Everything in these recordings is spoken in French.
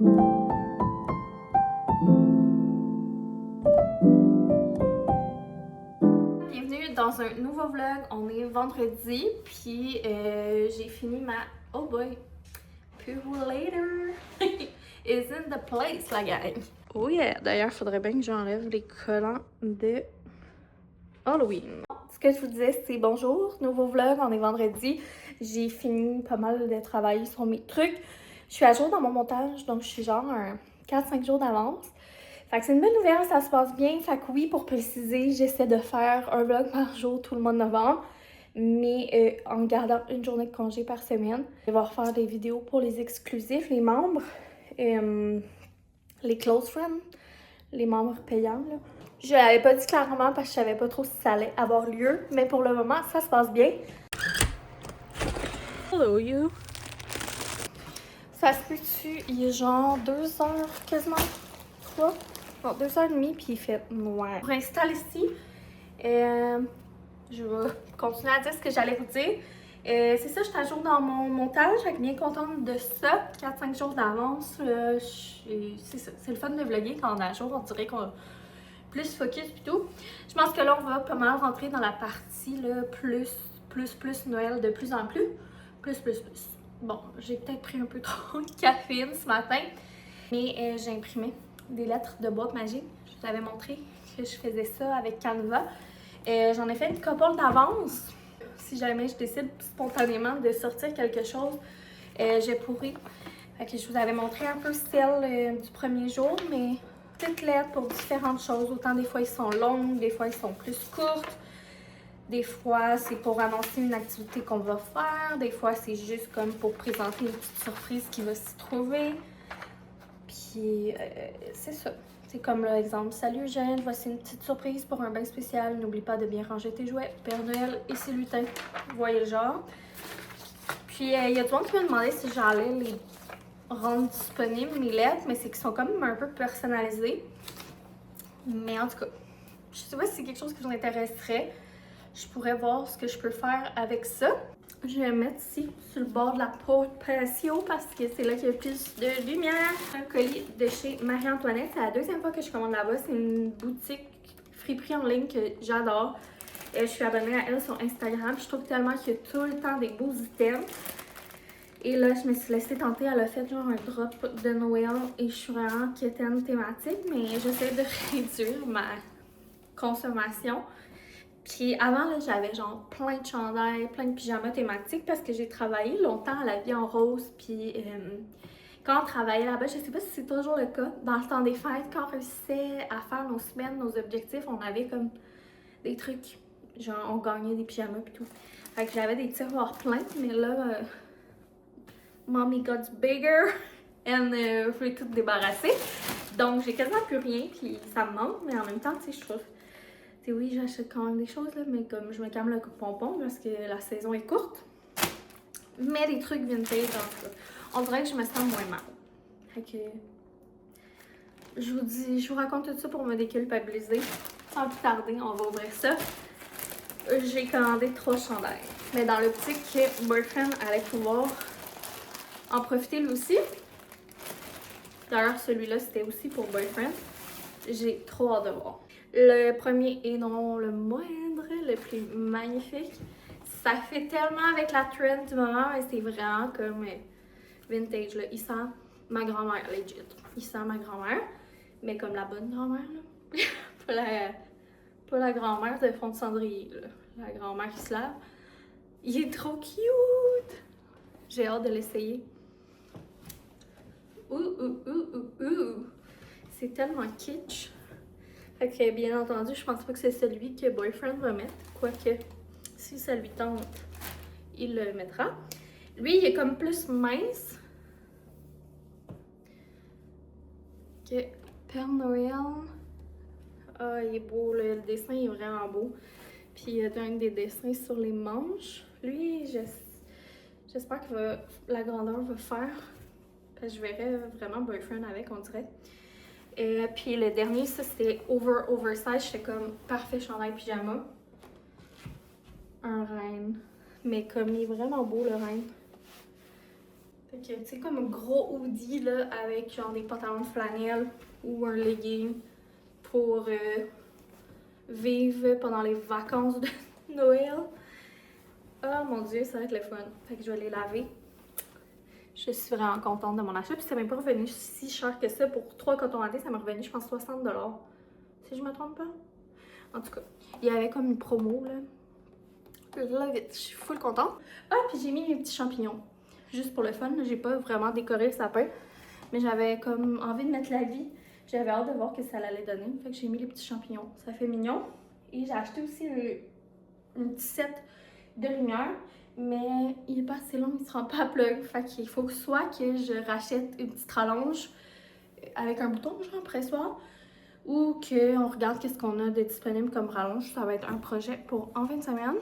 Bienvenue dans un nouveau vlog. On est vendredi, puis j'ai fini ma... Oh boy! Later is in the place, la gang. Oh yeah! D'ailleurs, faudrait bien que j'enlève les collants de Halloween. Ce que je vous disais, c'est bonjour, nouveau vlog, on est vendredi. J'ai fini pas mal de travailler sur mes trucs. Je suis à jour dans mon montage, donc je suis genre 4-5 jours d'avance. Fait que c'est une bonne nouvelle, ça se passe bien. Fait que oui, pour préciser, j'essaie de faire un vlog par jour tout le mois de novembre, mais en gardant une journée de congé par semaine. Je vais refaire des vidéos pour les exclusifs, les membres, les close friends, les membres payants, là. Je l'avais pas dit clairement parce que je savais pas trop si ça allait avoir lieu, mais pour le moment, ça se passe bien. Hello, you! Ça se peut-tu, il est genre 2 heures quasiment, 3? Bon, 2h30 puis il fait noir. Pour installer ici, je vais continuer à dire ce que j'allais vous dire. C'est ça, je suis à jour dans mon montage, je suis bien contente de ça. 4-5 jours d'avance, c'est ça. C'est le fun de vlogger quand on est à jour, on dirait qu'on a plus focus et tout. Je pense que là, on va pas mal rentrer dans la partie là, plus Noël de plus en plus. Plus. Bon, j'ai peut-être pris un peu trop de caféine ce matin, mais j'ai imprimé des lettres de boîte magique. Je vous avais montré que je faisais ça avec Canva. J'en ai fait une couple d'avance. Si jamais je décide spontanément de sortir quelque chose, je pourrais. Fait que je vous avais montré un peu celle du premier jour, mais petites lettres pour différentes choses. Autant des fois, ils sont longues, des fois, ils sont plus courtes. Des fois, c'est pour annoncer une activité qu'on va faire. Des fois, c'est juste comme pour présenter une petite surprise qui va s'y trouver. Puis, c'est ça. C'est comme l'exemple. Salut Eugène, voici une petite surprise pour un bain spécial. N'oublie pas de bien ranger tes jouets. Père Noël et ses lutins. Vous voyez le genre. Puis, il y a du monde qui m'a demandé si j'allais les rendre disponibles, mes lettres, mais c'est qu'ils sont quand même un peu personnalisés. Mais en tout cas, je sais pas si c'est quelque chose qui vous intéresserait. Je pourrais voir ce que je peux faire avec ça. Je vais mettre ici sur le bord de la porte patio parce que c'est là qu'il y a le plus de lumière. Un colis de chez Marie-Antoinette. C'est la deuxième fois que je commande là-bas. C'est une boutique friperie en ligne que j'adore. Je suis abonnée à elle sur Instagram. Je trouve tellement qu'il y a tout le temps des beaux items. Et là, je me suis laissée tenter. Elle a fait genre un drop de Noël et je suis vraiment quétaine thématique. Mais j'essaie de réduire ma consommation. Puis avant, là, j'avais genre plein de chandails, plein de pyjamas thématiques parce que j'ai travaillé longtemps à la vie en rose. Puis quand on travaillait là-bas, je sais pas si c'est toujours le cas, dans le temps des fêtes, quand on réussissait à faire nos semaines, nos objectifs, on avait comme des trucs. Genre, on gagnait des pyjamas et tout. Fait que j'avais des tiroirs pleins, mais là, mommy got bigger and je voulais tout débarrasser. Donc, j'ai quasiment plus rien, puis ça me manque, mais en même temps, tu sais, je trouve. T'sais, oui, j'achète quand même des choses, là, mais comme je me calme le pompon parce que la saison est courte. Mais des trucs vintage, en tout cas. On dirait que je me sens moins mal. Fait que... je vous raconte tout ça pour me déculpabiliser. Sans plus tarder, on va ouvrir ça. J'ai commandé 3 chandails. Mais dans l'optique que Boyfriend allait pouvoir en profiter lui aussi. D'ailleurs, celui-là, c'était aussi pour Boyfriend. J'ai trop hâte de voir. Le premier et non le moindre, le plus magnifique. Ça fait tellement avec la trend du moment, mais c'est vraiment comme vintage. Là. Il sent ma grand-mère, legit. Il sent ma grand-mère, mais comme la bonne grand-mère, là. pas la grand-mère de fond de cendrier, là. La grand-mère qui se lave. Il est trop cute! J'ai hâte de l'essayer. C'est tellement kitsch. Fait que bien entendu, je pense pas que c'est celui que Boyfriend va mettre. Quoique, si ça lui tente, il le mettra. Lui, il est comme plus mince que Père Noël. Ah, il est beau, là. Le dessin est vraiment beau. Puis il y a un des dessins sur les manches. Lui, j'espère que la grandeur va faire. Parce que je verrais vraiment Boyfriend avec, on dirait. Et puis le dernier, ça c'était oversize. J'étais comme parfait chandail pyjama. Un renne. Mais comme il est vraiment beau le renne. Fait que, tu sais, comme un gros hoodie, là, avec genre des pantalons de flanelle ou un legging pour vivre pendant les vacances de Noël. Oh mon dieu, ça va être le fun. Fait que je vais les laver. Je suis vraiment contente de mon achat. Puis ça m'est pas revenu si cher que ça. Pour 3 cotons à thé, ça m'est revenu, je pense, 60 $. Si je me trompe pas. En tout cas, il y avait comme une promo, là. Là, vite, je suis full contente. Ah, puis j'ai mis mes petits champignons. Juste pour le fun. J'ai pas vraiment décoré le sapin. Mais j'avais comme envie de mettre la vie. J'avais hâte de voir ce que ça allait donner. Fait que j'ai mis les petits champignons. Ça fait mignon. Et j'ai acheté aussi un petit set de lumière. Mais il est pas assez long, il se rend pas à plug. Fait qu'il faut soit que je rachète une petite rallonge avec un bouton, genre pressoir, ou qu'on regarde qu'est-ce qu'on a de disponible comme rallonge. Ça va être un projet pour en fin de semaine.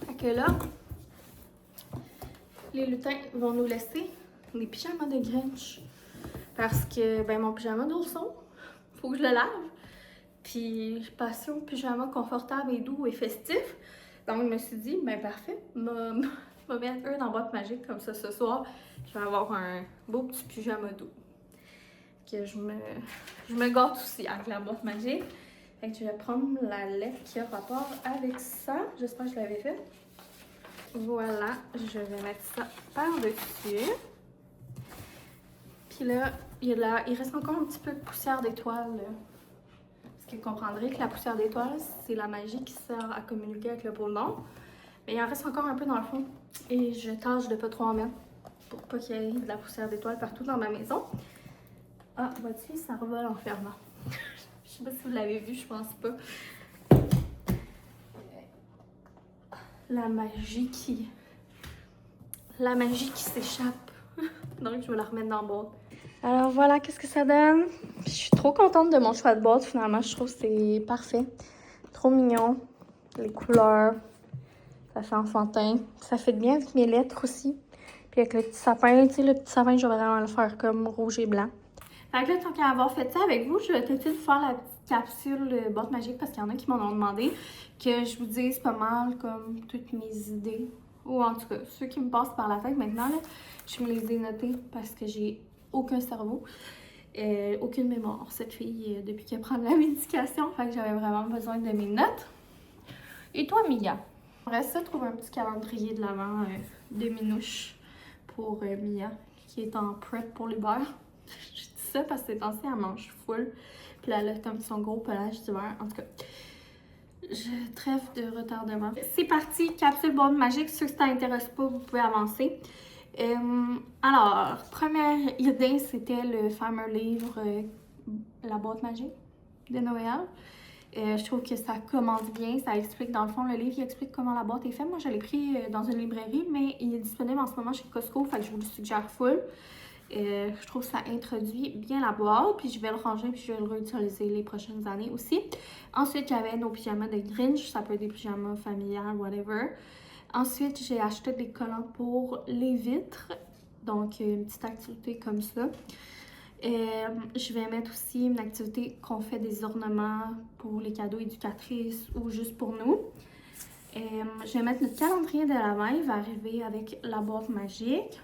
Fait que là, les lutins vont nous laisser des pyjamas de Grinch. Parce que, ben, mon pyjama d'ourson, faut que je le lave. Puis, je passe au pyjama confortable et doux et festif. Donc, je me suis dit, ben, parfait, je vais mettre eux dans la boîte magique. Comme ça, ce soir, je vais avoir un beau petit pyjama doux. Que je me gâte aussi avec la boîte magique. Fait que je vais prendre la lettre qui a rapport avec ça. J'espère que je l'avais fait. Voilà, je vais mettre ça par-dessus. Puis là, il reste encore un petit peu de poussière d'étoile. Parce que vous comprendrez que la poussière d'étoile, c'est la magie qui sert à communiquer avec le pôle Nord. Mais il en reste encore un peu dans le fond. Et je tâche de pas trop en mettre pour pas qu'il y ait de la poussière d'étoile partout dans ma maison. Ah, vois-tu, ça revole en fermant. Je sais pas si vous l'avez vu, je pense pas. La magie qui s'échappe. Donc, je vais la remettre dans la boîte. Alors voilà, qu'est-ce que ça donne? Je suis trop contente de mon choix de boîte, finalement. Je trouve que c'est parfait. Trop mignon. Les couleurs. Ça fait enfantin. Ça fait bien avec mes lettres aussi. Puis avec le petit sapin, tu sais, le petit sapin, je vais vraiment le faire comme rouge et blanc. Fait que là, tant qu'à avoir fait ça avec vous, je vais peut-être faire la petite capsule boîte magique parce qu'il y en a qui m'en ont demandé que je vous dise pas mal comme toutes mes idées. Ou en tout cas, ceux qui me passent par la tête maintenant, là, je me les ai notés parce que j'ai aucun cerveau, aucune mémoire. Cette fille, depuis qu'elle prend de la médication, fait que j'avais vraiment besoin de mes notes. Et toi, Mia? On reste ça, trouver un petit calendrier de l'avant de minouche pour Mia, qui est en prep pour l'hiver. Je dis ça parce que ces temps-ci, elle mange full. Puis là, elle a comme son gros pelage d'hiver. En tout cas, je trêve de retardement. C'est parti, capsule boîte magique. Ceux que ça t'intéresse pas, vous pouvez avancer. Alors, première idée, c'était le fameux livre La boîte magique de Noël. Je trouve que ça commence bien, ça explique, dans le fond, le livre, il explique comment la boîte est faite. Moi, je l'ai pris dans une librairie, mais il est disponible en ce moment chez Costco, fait que je vous le suggère full. Je trouve que ça introduit bien la boîte, puis je vais le ranger, puis je vais le réutiliser les prochaines années aussi. Ensuite, il y avait nos pyjamas de Grinch, ça peut être des pyjamas familiales, whatever. Ensuite, j'ai acheté des collants pour les vitres, donc une petite activité comme ça. Je vais mettre aussi une activité qu'on fait des ornements pour les cadeaux éducatrices ou juste pour nous. Je vais mettre notre calendrier de l'Avent, il va arriver avec la boîte magique.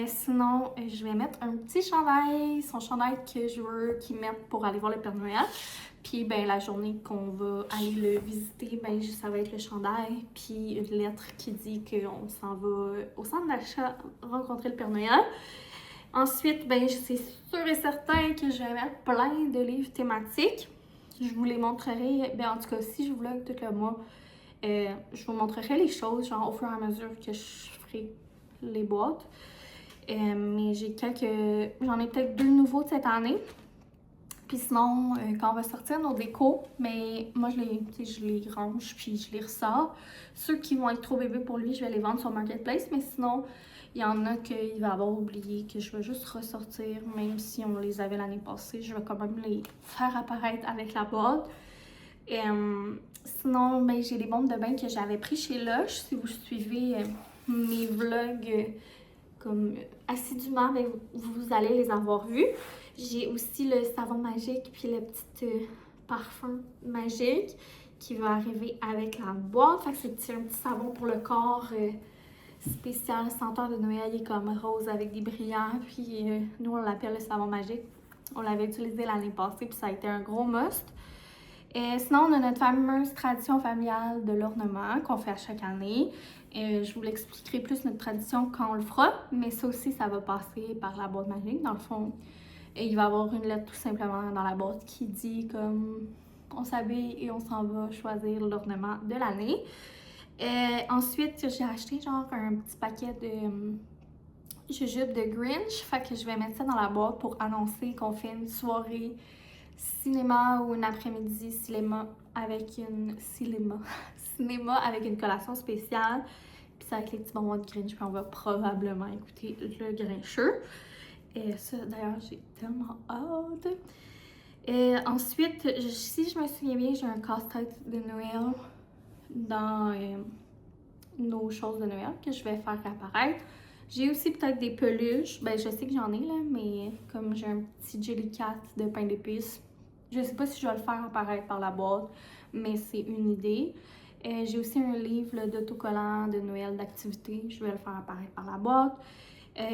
Sinon, je vais mettre un petit chandail, son chandail que je veux qu'il mette pour aller voir le Père Noël. Puis, ben, la journée qu'on va aller le visiter, ben, ça va être le chandail. Puis, une lettre qui dit qu'on s'en va au centre d'achat rencontrer le Père Noël. Ensuite, ben, c'est sûr et certain que je vais mettre plein de livres thématiques. Je vous les montrerai, ben, en tout cas, si je vlog tout le mois, je vous montrerai les choses, genre au fur et à mesure que je ferai les boîtes. Mais j'en ai peut-être 2 nouveaux de cette année. Puis sinon, quand on va sortir nos décos, mais moi je les range puis je les ressors. Ceux qui vont être trop bébés pour lui, je vais les vendre sur Marketplace, mais sinon, il y en a qu'il va avoir oublié, que je vais juste ressortir, même si on les avait l'année passée, je vais quand même les faire apparaître avec la boîte. Sinon, ben, j'ai des bombes de bain que j'avais pris chez Lush. Si vous suivez mes vlogs comme assidûment, ben, vous allez les avoir vus. J'ai aussi le savon magique puis le petit parfum magique qui va arriver avec la boîte. Fait que c'est un petit savon pour le corps spécial senteur de Noël. Il est comme rose avec des brillants. Puis nous, on l'appelle le savon magique. On l'avait utilisé l'année passée, puis ça a été un gros must. Et sinon, on a notre fameuse tradition familiale de l'ornement qu'on fait à chaque année. Je vous l'expliquerai plus notre tradition quand on le fera, mais ça aussi, ça va passer par la boîte magique. Dans le fond, il va y avoir une lettre tout simplement dans la boîte qui dit comme on s'habille et on s'en va choisir l'ornement de l'année. Ensuite, j'ai acheté genre un petit paquet de jujubes de Grinch. Fait que je vais mettre ça dans la boîte pour annoncer qu'on fait une soirée cinéma ou un après-midi cinéma avec une collation spéciale. Puis ça avec les petits bonbons de Grinch. Puis on va probablement écouter le Grincheux. Et ça, d'ailleurs, j'ai tellement hâte. Et ensuite, si je me souviens bien, j'ai un casse-tête de Noël dans nos choses de Noël que je vais faire apparaître. J'ai aussi peut-être des peluches. Ben, je sais que j'en ai là, mais comme j'ai un petit Jellycat de pain d'épices, je sais pas si je vais le faire apparaître par la boîte, mais c'est une idée. J'ai aussi un livre d'autocollants de Noël d'activités. Je vais le faire apparaître par la boîte.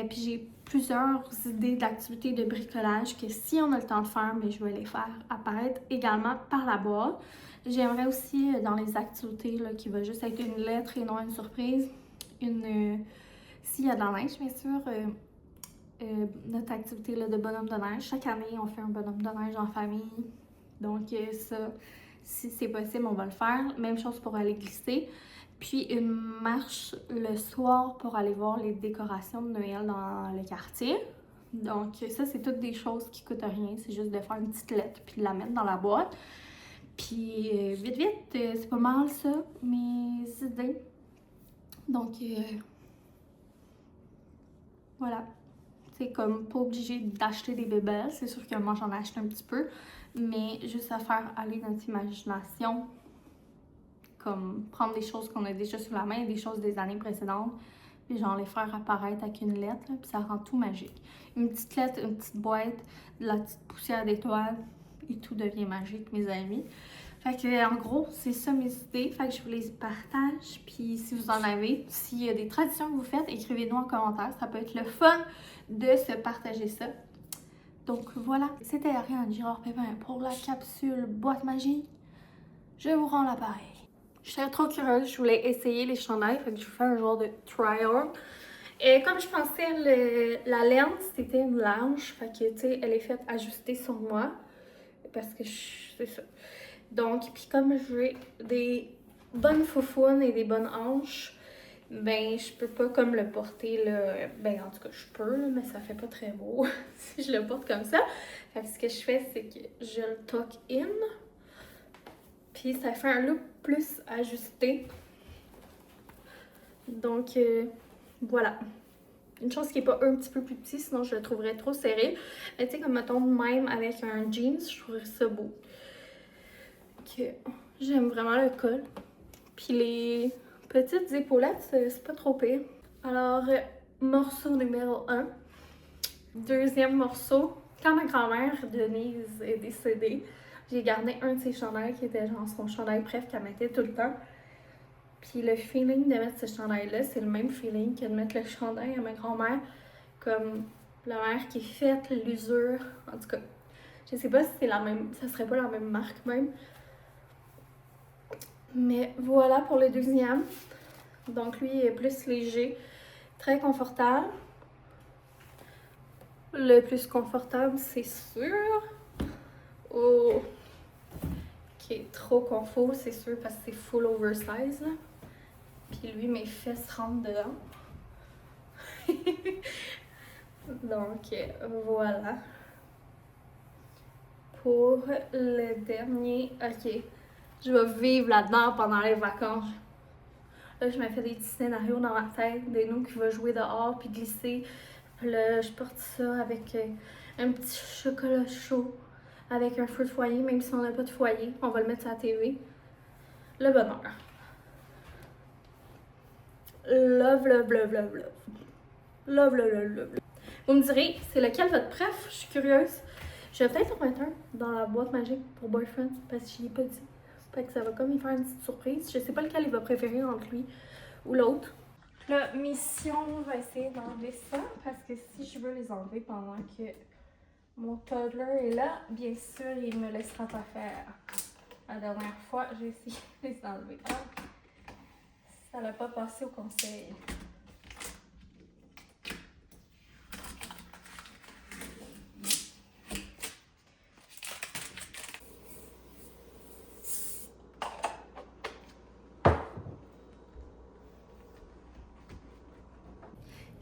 Puis j'ai plusieurs idées d'activités de bricolage que si on a le temps de faire, mais je vais les faire apparaître également par la boîte. J'aimerais aussi dans les activités là, qui va juste être une lettre et non une surprise, s'il y a de la neige bien sûr, notre activité là, de bonhomme de neige. Chaque année on fait un bonhomme de neige en famille, donc ça, si c'est possible on va le faire. Même chose pour aller glisser. Puis une marche le soir pour aller voir les décorations de Noël dans le quartier. Donc ça, c'est toutes des choses qui coûtent rien. C'est juste de faire une petite lettre puis de la mettre dans la boîte. Puis vite, c'est pas mal ça, mes idées. Donc voilà. C'est comme pas obligé d'acheter des bébelles. C'est sûr que moi, j'en ai acheté un petit peu. Mais juste à faire aller notre imagination. Comme prendre des choses qu'on a déjà sous la main, des choses des années précédentes, puis genre les faire apparaître avec une lettre, là, puis ça rend tout magique. Une petite lettre, une petite boîte, de la petite poussière d'étoiles, et tout devient magique, mes amis. Fait que, en gros, c'est ça mes idées. Fait que je vous les partage, puis si vous en avez, s'il y a des traditions que vous faites, écrivez-nous en commentaire. Ça peut être le fun de se partager ça. Donc voilà, c'était Ariane Girard-Pépin pour la capsule boîte magique. Je vous rends l'appareil. J'étais trop curieuse, je voulais essayer les chandails, fait que je vais faire un genre de try-on. Et comme je pensais, la laine, c'était une large, fait que, tu sais, elle est faite ajuster sur moi, parce que c'est ça. Donc, puis comme j'ai des bonnes foufounes et des bonnes hanches, ben, je peux pas comme le porter, là, ben, en tout cas, je peux, là, mais ça fait pas très beau si je le porte comme ça. Fait que ce que je fais, c'est que je le tuck in. Puis ça fait un look plus ajusté. Donc voilà. Une chose qui n'est pas un petit peu plus petit, sinon je le trouverais trop serré. Mais tu sais, comme mettons même avec un jeans, je trouverais ça beau. Okay. J'aime vraiment le col. Puis les petites épaulettes, c'est pas trop pire. Alors, morceau numéro 1. Deuxième morceau. Quand ma grand-mère Denise est décédée, j'ai gardé un de ses chandails qui était genre son chandail préf qu'elle mettait tout le temps. Puis le feeling de mettre ce chandail-là, c'est le même feeling que de mettre le chandail à ma grand-mère. Comme la mère qui est faite, l'usure. En tout cas, je sais pas si c'est la même, ça serait pas la même marque même. Mais voilà pour le deuxième. Donc lui est plus léger, très confortable. Le plus confortable, c'est sûr. Oh, qui est trop confort, c'est sûr, parce que c'est full oversize, là. Puis lui, mes fesses rentrent dedans. Donc, voilà. Pour le dernier, ok, je vais vivre là-dedans pendant les vacances. Là, je me fais des petits scénarios dans ma tête, de nous qui va jouer dehors, puis glisser. Puis là, je porte ça avec un petit chocolat chaud, avec un feu de foyer, même si on n'a pas de foyer, on va le mettre sur la TV. Le bonheur. Love, love, love, love, love. Love, love, love, love. Vous me direz, c'est lequel votre préf? Je suis curieuse. Je vais peut-être en mettre un dans la boîte magique pour boyfriend, parce que je l'ai pas dit. Fait que ça va comme y faire une petite surprise. Je sais pas lequel il va préférer entre lui ou l'autre. Là, mission va essayer d'enlever ça parce que si je veux les enlever pendant que mon toddler est là, bien sûr, il me laissera pas faire. La dernière fois, j'ai essayé de les enlever. Ah, ça n'a pas passé au conseil.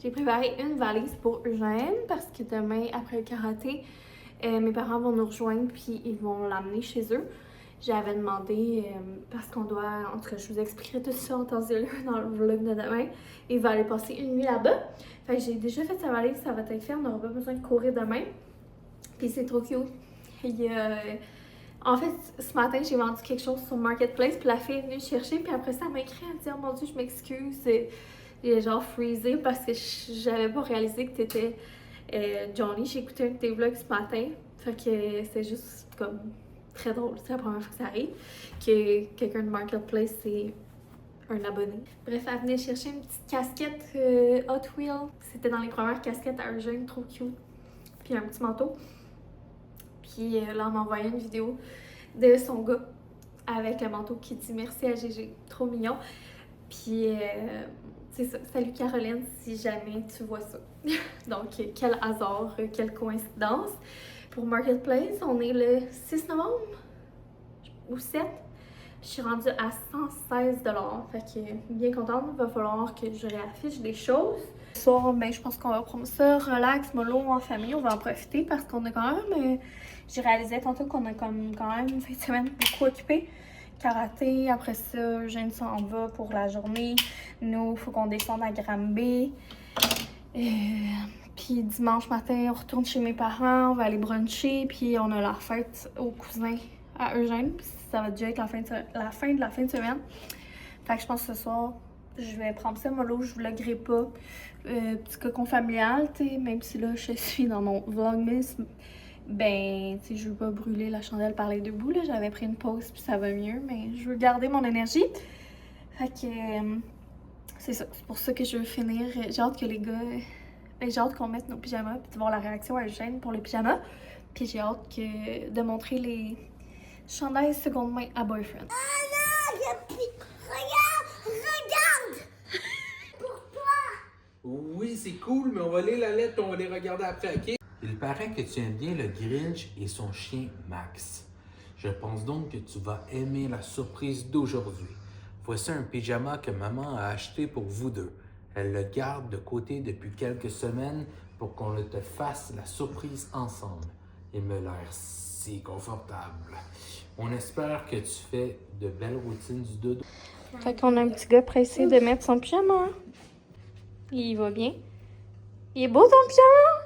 J'ai préparé une valise pour Eugène parce que demain, après le karaté, mes parents vont nous rejoindre puis ils vont l'amener chez eux. J'avais demandé, parce qu'on doit, en tout cas, je vous expliquerai tout ça en temps et lieu dans le vlog de demain. Il va aller passer une nuit là-bas. Fait que j'ai déjà fait sa valise, ça va être fait, on n'aura pas besoin de courir demain. Puis c'est trop cute. En fait, ce matin, j'ai vendu quelque chose sur Marketplace, puis la fille est venue chercher, puis après ça, elle m'a écrit, elle m'a dit « Oh mon Dieu, je m'excuse ». J'ai genre freezé parce que j'avais pas réalisé que t'étais Johnny. J'ai écouté un de tes vlogs ce matin. Fait que c'est juste comme très drôle. C'est la première fois que ça arrive. Que quelqu'un de Marketplace, c'est un abonné. Bref, elle venait chercher une petite casquette Hot Wheels. C'était dans les premières casquettes à Eugène, trop cute. Puis un petit manteau. Puis là, on m'a envoyé une vidéo de son gars avec le manteau qui dit merci à Gégé. Trop mignon. Puis c'est ça. Salut Caroline, si jamais tu vois ça. Donc, quel hasard, quelle coïncidence. Pour Marketplace, on est le 6 novembre ou 7. Je suis rendue à 116 $. Fait que bien contente. Il va falloir que je réaffiche des choses. Ce soir, ben, je pense qu'on va prendre ça relax, mollo, en famille. On va en profiter parce qu'on a quand même... j'ai réalisé tantôt qu'on a quand même une fin de semaine beaucoup occupée. Karaté, après ça, Eugène s'en va pour la journée. Nous, il faut qu'on descende à Granby. Puis dimanche matin, on retourne chez mes parents, on va aller bruncher, puis on a la fête aux cousins à Eugène. Puis ça va déjà être la fin de la fin de semaine. Fait que je pense que ce soir, je vais prendre ça mollo, je vloggerai pas. Petit cocon familial, tu sais, même si là, je suis dans mon vlogmas. Ben, tu sais, je veux pas brûler la chandelle par les deux bouts, là. J'avais pris une pause, puis ça va mieux, mais je veux garder mon énergie. Fait que, c'est ça. C'est pour ça que je veux finir. J'ai hâte que les gars... Ben, j'ai hâte qu'on mette nos pyjamas, puis de voir la réaction à Eugène pour les pyjamas. Puis j'ai hâte de montrer les chandails seconde main à Boyfriend. Ah non, regarde! Pour toi! Oui, c'est cool, mais on va lire la lettre, on va les regarder après, OK? Il paraît que tu aimes bien le Grinch et son chien Max. Je pense donc que tu vas aimer la surprise d'aujourd'hui. Voici un pyjama que maman a acheté pour vous deux. Elle le garde de côté depuis quelques semaines pour qu'on te fasse la surprise ensemble. Il me l'air si confortable. On espère que tu fais de belles routines du dodo. Fait qu'on a un petit gars pressé de mettre son pyjama. Il va bien. Il est beau ton pyjama?